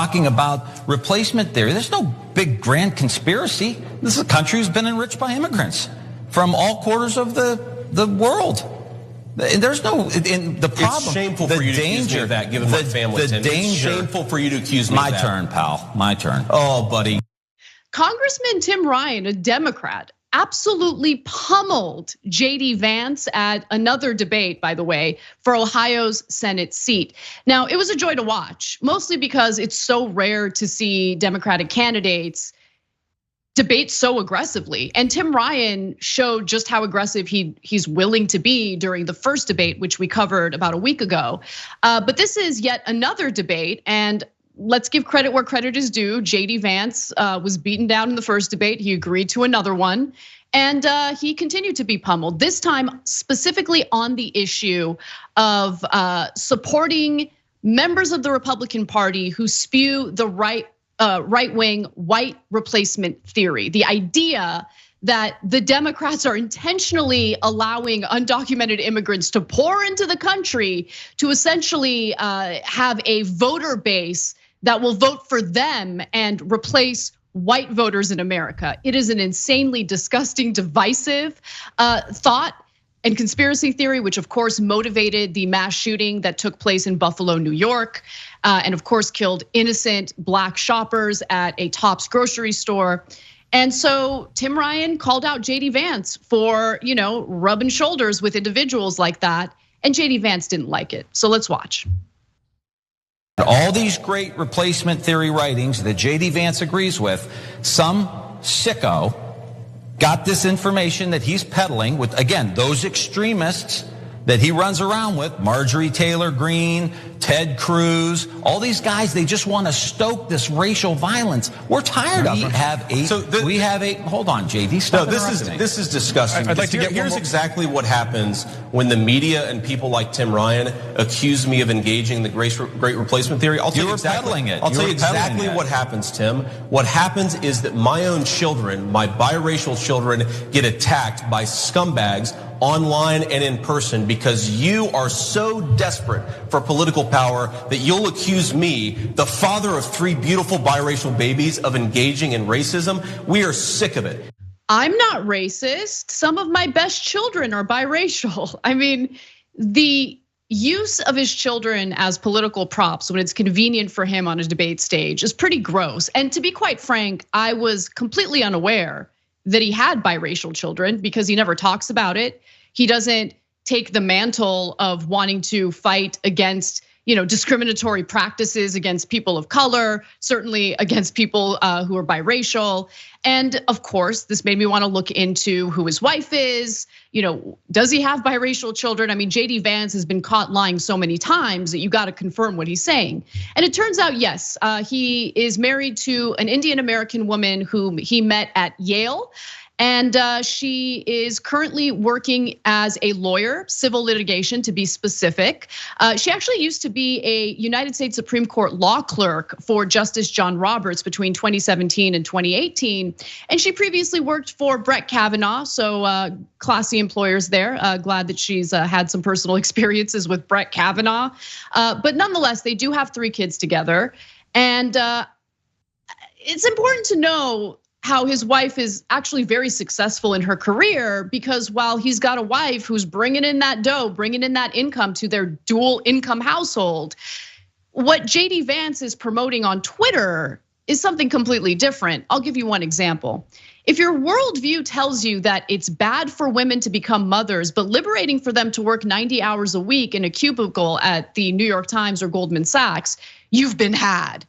talking about replacement theory. There's no big grand conspiracy. This is a country who's been enriched by immigrants from all quarters of the world. There's no, in the problem. It's shameful for you to accuse me of that, given my family. It's shameful for you to accuse me of that. My turn, pal. My turn. Oh, buddy. Congressman Tim Ryan, a Democrat, absolutely pummeled JD Vance at another debate, by the way, for Ohio's Senate seat. Now, it was a joy to watch, mostly because it's so rare to see Democratic candidates debate so aggressively. And Tim Ryan showed just how aggressive he's willing to be during the first debate, which we covered about a week ago. But this is yet another debate, and let's give credit where credit is due. JD Vance was beaten down in the first debate. He agreed to another one, and he continued to be pummeled. This time specifically on the issue of supporting members of the Republican Party who spew the right-wing white replacement theory. The idea that the Democrats are intentionally allowing undocumented immigrants to pour into the country to essentially have a voter base that will vote for them and replace white voters in America. It is an insanely disgusting, divisive thought and conspiracy theory, which of course motivated the mass shooting that took place in Buffalo, New York, and of course killed innocent Black shoppers at a Tops grocery store. And so Tim Ryan called out JD Vance for, rubbing shoulders with individuals like that, and JD Vance didn't like it. So let's watch. All these great replacement theory writings that JD Vance agrees with, some sicko got this information that he's peddling with, again, those extremists that he runs around with, Marjorie Taylor Greene, Ted Cruz, all these guys, they just want to stoke this racial violence. We're tired of it. We have a, hold on, JD, stop. No, this is disgusting. I'd like to get here's exactly what happens when the media and people like Tim Ryan accuse me of engaging in the great replacement theory. I'll tell you exactly what happens, Tim. What happens is that my own children, my biracial children, get attacked by scumbags online and in person because you are so desperate for political power that you'll accuse me, the father of 3 beautiful biracial babies, of engaging in racism. We are sick of it. I'm not racist. Some of my best children are biracial. I mean, the use of his children as political props when it's convenient for him on a debate stage is pretty gross. And to be quite frank, I was completely unaware that he had biracial children because he never talks about it. He doesn't take the mantle of wanting to fight against, discriminatory practices against people of color, certainly against people who are biracial. And of course, this made me want to look into who his wife is. Does he have biracial children? I mean, JD Vance has been caught lying so many times that you got to confirm what he's saying. And it turns out, yes, he is married to an Indian American woman whom he met at Yale. And she is currently working as a lawyer, civil litigation to be specific. She actually used to be a United States Supreme Court law clerk for Justice John Roberts between 2017 and 2018. And she previously worked for Brett Kavanaugh, so classy employers there. Glad that she's had some personal experiences with Brett Kavanaugh. But nonetheless, they do have 3 kids together. And it's important to know how his wife is actually very successful in her career, because while he's got a wife who's bringing in that dough, bringing in that income to their dual income household, what JD Vance is promoting on Twitter is something completely different. I'll give you one example. If your worldview tells you that it's bad for women to become mothers, but liberating for them to work 90 hours a week in a cubicle at the New York Times or Goldman Sachs, you've been had.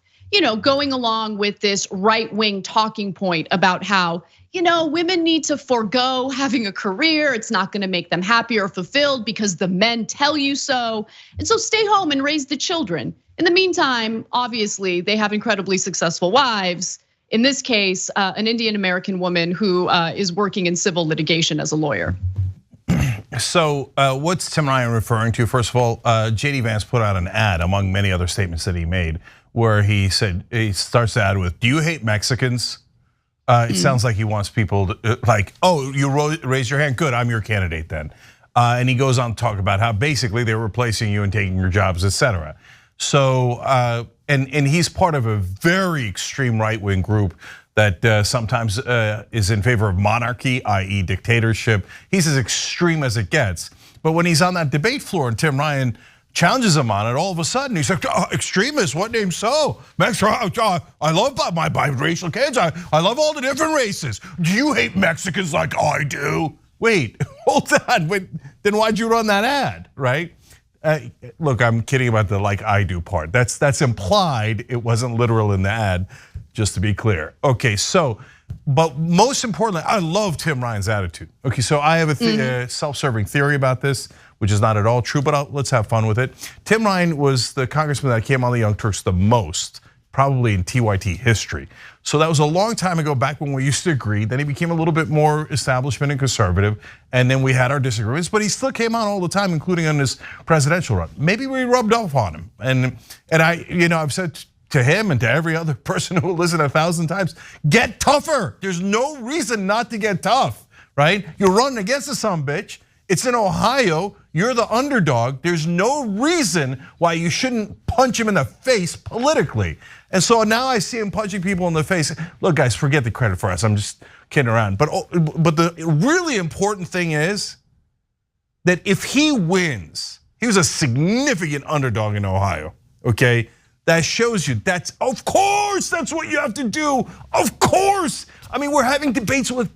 Going along with this right-wing talking point about how, women need to forego having a career. It's not gonna make them happy or fulfilled because the men tell you so. And so stay home and raise the children. In the meantime, obviously, they have incredibly successful wives. In this case, an Indian American woman who is working in civil litigation as a lawyer. So what's Tim Ryan referring to? First of all, JD Vance put out an ad among many other statements that he made, where he said, he starts the ad with, "Do you hate Mexicans?" It sounds like he wants people to like, "Oh, you raise your hand, good, I'm your candidate then." And he goes on to talk about how basically they're replacing you and taking your jobs, etc. So and he's part of a very extreme right-wing group that sometimes is in favor of monarchy, i.e. dictatorship. He's as extreme as it gets. But when he's on that debate floor and Tim Ryan challenges him on it, all of a sudden he's like, extremist, what name so? I love my biracial kids, I love all the different races. Do you hate Mexicans like I do? Wait, hold on, then why'd you run that ad, right? Look, I'm kidding about the like I do part. That's implied, it wasn't literal in the ad, just to be clear. Okay, so, but most importantly, I love Tim Ryan's attitude. Okay, so I have a self-serving theory about this, which is not at all true, but let's have fun with it. Tim Ryan was the congressman that came on the Young Turks the most, probably in TYT history. So that was a long time ago, back when we used to agree. Then he became a little bit more establishment and conservative, and then we had our disagreements, but he still came on all the time, including on his presidential run. Maybe we rubbed off on him, and I've said to him and to every other person who will listen 1,000 times, get tougher. There's no reason not to get tough, right? You're running against a sumbitch. It's in Ohio, you're the underdog. There's no reason why you shouldn't punch him in the face politically. And so now I see him punching people in the face. Look, guys, forget the credit for us. I'm just kidding around. But the really important thing is that if he wins, he was a significant underdog in Ohio, okay? That shows you of course, that's what you have to do. Of course. I mean, we're having debates with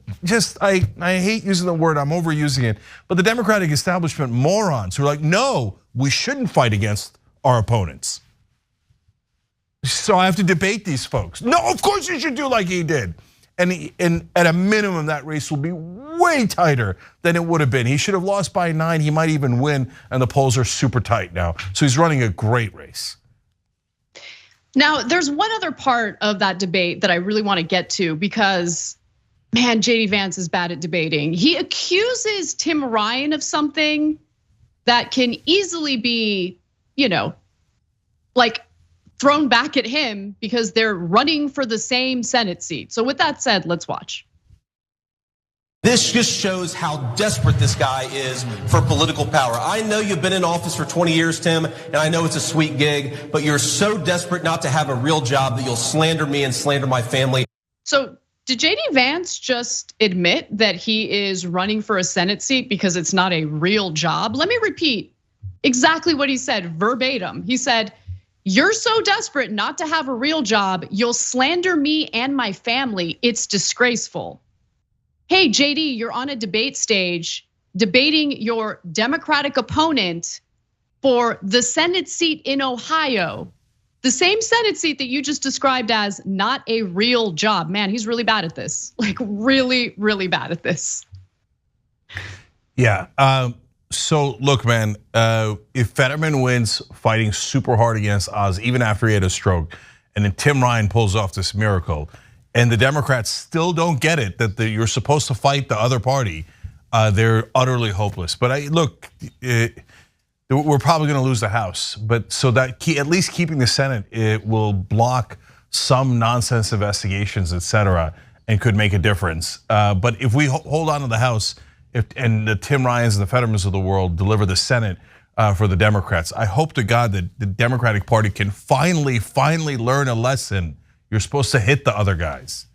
I hate using the word, I'm overusing it, but the Democratic establishment morons who are like, no, we shouldn't fight against our opponents. So I have to debate these folks. No, of course you should do like he did. And at a minimum, that race will be way tighter than it would have been. He should have lost by 9, he might even win, and the polls are super tight now. So he's running a great race. Now, there's one other part of that debate that I really want to get to because, man, JD Vance is bad at debating. He accuses Tim Ryan of something that can easily be, like thrown back at him because they're running for the same Senate seat. So with that said, let's watch. This just shows how desperate this guy is for political power. I know you've been in office for 20 years, Tim, and I know it's a sweet gig, but you're so desperate not to have a real job that you'll slander me and slander my family. So did JD Vance just admit that he is running for a Senate seat because it's not a real job? Let me repeat exactly what he said verbatim. He said, you're so desperate not to have a real job, you'll slander me and my family. It's disgraceful. Hey, JD, you're on a debate stage debating your Democratic opponent for the Senate seat in Ohio, the same Senate seat that you just described as not a real job. Man, he's really bad at this, like really, really bad at this. Yeah, so look, man, if Fetterman wins fighting super hard against Oz, even after he had a stroke, and then Tim Ryan pulls off this miracle, and the Democrats still don't get it that you're supposed to fight the other party, they're utterly hopeless. But look, we're probably going to lose the House, but so that at least keeping the Senate, it will block some nonsense investigations, etc., and could make a difference. But if we hold on to the House, and the Tim Ryans and the Fettermans of the world deliver the Senate for the Democrats, I hope to God that the Democratic Party can finally learn a lesson. You're supposed to hit the other guys.